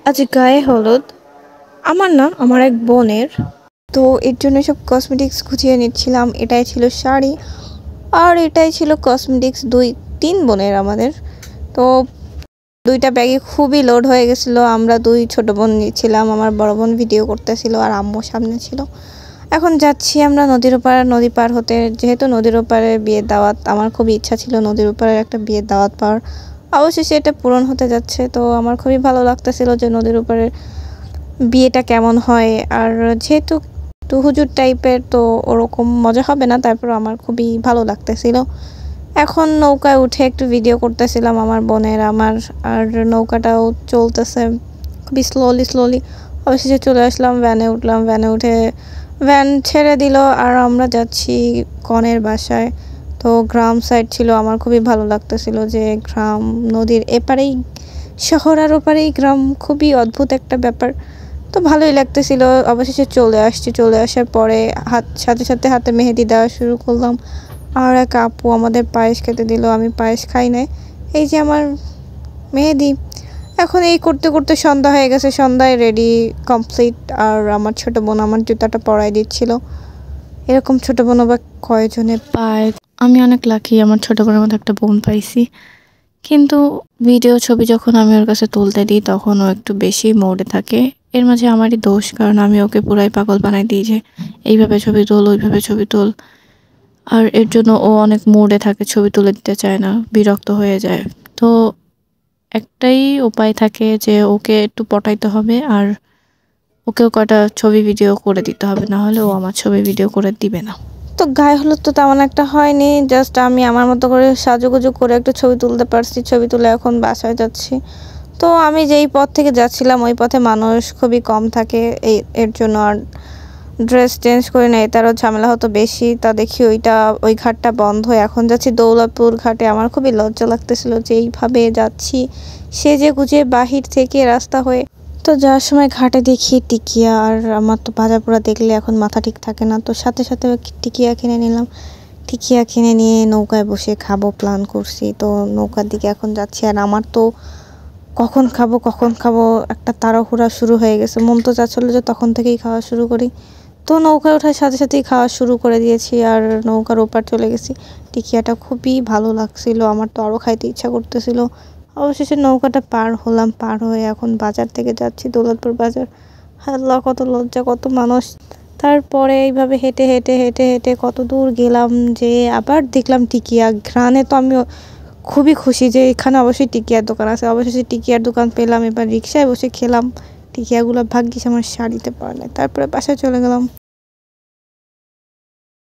আজ গায়ে হলুদ আমার না আমার এক বোনের। তো এর জন্য সব কসমেটিক্স খুঁজিয়ে নিচ্ছিলাম। এটাই ছিল শাড়ি আর এটাই ছিল কসমেটিক্স। দুই তিন বোনের আমাদের। তো দুইটা ব্যাগে খুবই লোড হয়ে গেছিলো। আমরা দুই ছোট বোন ছিলাম, আমার বড় বোন ভিডিও করতেছিল আর আম্মু সামনে ছিল। এখন যাচ্ছি আমরা নদীর ওপার, নদী পার হতে। যেহেতু নদীর ওপারে বিয়ের দাওয়াত, আমার খুবই ইচ্ছা ছিল নদীর ওপারের একটা বিয়ের দাওয়াত পাওয়ার। অবশেষে এটা পূরণ হতে যাচ্ছে। তো আমার খুবই ভালো লাগতেছিল যে নদীর ওপারে বিয়েটা কেমন হয়। আর যেহেতু একটু হুজুর টাইপের, তো ওরকম মজা হবে না, তারপর আমার খুবই ভালো লাগতেছিল। এখন নৌকায় উঠে একটু ভিডিও করতেছিলাম আমার বোনের আমার। আর নৌকাটাও চলতেছে খুবই স্লোলি। অবশেষে চলে আসলাম, ভ্যানে উঠলাম। ভ্যানে উঠে ভ্যান ছেড়ে দিল আর আমরা যাচ্ছি কনের বাসায়। তো গ্রাম সাইড ছিল, আমার খুবই ভালো লাগতেছিল যে গ্রাম, নদীর এপারেই শহর আর ওপারেই গ্রাম, খুবই অদ্ভুত একটা ব্যাপার। তো ভালোই লাগতেছিল। অবশেষে চলে আসছি। চলে আসার পরে সাথে সাথে হাতে মেহেদি দেওয়া শুরু করলাম। আর এক আপু আমাদের পায়েস খেতে দিল। আমি পায়েস খাই নাই। এই যে আমার মেহেদি। এখন এই করতে করতে সন্ধ্যা হয়ে গেছে। সন্ধ্যায় রেডি কমপ্লিট। আর আমার ছোট বোন আমার জুতাটা পরাই দিচ্ছিল। এরকম ছোট বোন আবার কয়জনে পায়। আমি অনেক লাকি, আমার ছোট বোনের মধ্যে একটা বোন পাইছি। কিন্তু ভিডিও ছবি যখন আমি ওর কাছে তুলতে দিই তখন ও একটু বেশি মোডে থাকে। এর মাঝে আমারই দোষ, কারণ আমি ওকে পুরাই পাগল বানাই দিই যে এইভাবে ছবি তোল, ওইভাবে ছবি তোল। আর এর জন্য ও অনেক মুডে থাকে, ছবি তুলে দিতে চায় না, বিরক্ত হয়ে যায়। তো একটাই উপায় থাকে যে ওকে একটু পটাইতে হবে আর ওকেও কয়টা ছবি ভিডিও করে দিতে হবে, না হলে ও আমার ছবি ভিডিও করে দিবে না। তো গায়ে হলুদ তো তেমন একটা হয়নি, জাস্ট আমি আমার মতো করে সাজুগুজু করে একটু ছবি তুলতে পারছি। ছবি তুলে এখন বাসায় যাচ্ছি। তো আমি যেই পথ থেকে যাচ্ছিলাম ওই পথে মানুষ খুবই কম থাকে, এর জন্য আর ড্রেস চেঞ্জ করে নেই, তারও ঝামেলা হতো বেশি। তা দেখি ওই ঘাটটা বন্ধ। এখন যাচ্ছি দৌলতপুর ঘাটে। আমার খুবই লজ্জা লাগতেছিল যে এইভাবে যাচ্ছি সেজে গুজে বাহির থেকে রাস্তা হয়ে। তো যাওয়ার সময় ঘাটে দেখি টিকিয়া, আর আমার তো ভাজা পোড়া দেখলে এখন মাথা ঠিক থাকে না। তো সাথে সাথে টিকিয়া কিনে নিলাম। টিকিয়া কিনে নিয়ে নৌকায় বসে খাবো প্ল্যান করছি। তো নৌকার দিকে এখন যাচ্ছি। আর আমার তো কখন খাবো একটা তাড়াহুড়া শুরু হয়ে গেছে। মন তো চাচ্ছিল যে তখন থেকেই খাওয়া শুরু করি। তো নৌকায় ওঠার সাথে সাথেই খাওয়া শুরু করে দিয়েছি আর নৌকার ওপার চলে গেছি। টিকিয়াটা খুবই ভালো লাগছিল, আমার তো আরও খাইতে ইচ্ছা করতেছিল। অবশেষে নৌকাটা পার হলাম। পার হয়ে এখন বাজার থেকে যাচ্ছি, দৌলতপুর বাজার। আল্লাহ, কত লজ্জা, কত মানুষ। তারপরে এইভাবে হেঁটে হেঁটে হেঁটে হেঁটে কত দূর গেলাম যে আবার দেখলাম টিকিয়া। ঘ্রাণে তো আমি খুবই খুশি যে এখানে অবশ্যই টিকিয়ার দোকান আছে। অবশেষে টিকিয়ার দোকান পেলাম। এবার রিক্সায় বসে খেলাম টিকিয়াগুলো। ভাগ্যিস আমার শাড়িতে পাওয়া নাই। তারপরে বাসায় চলে গেলাম।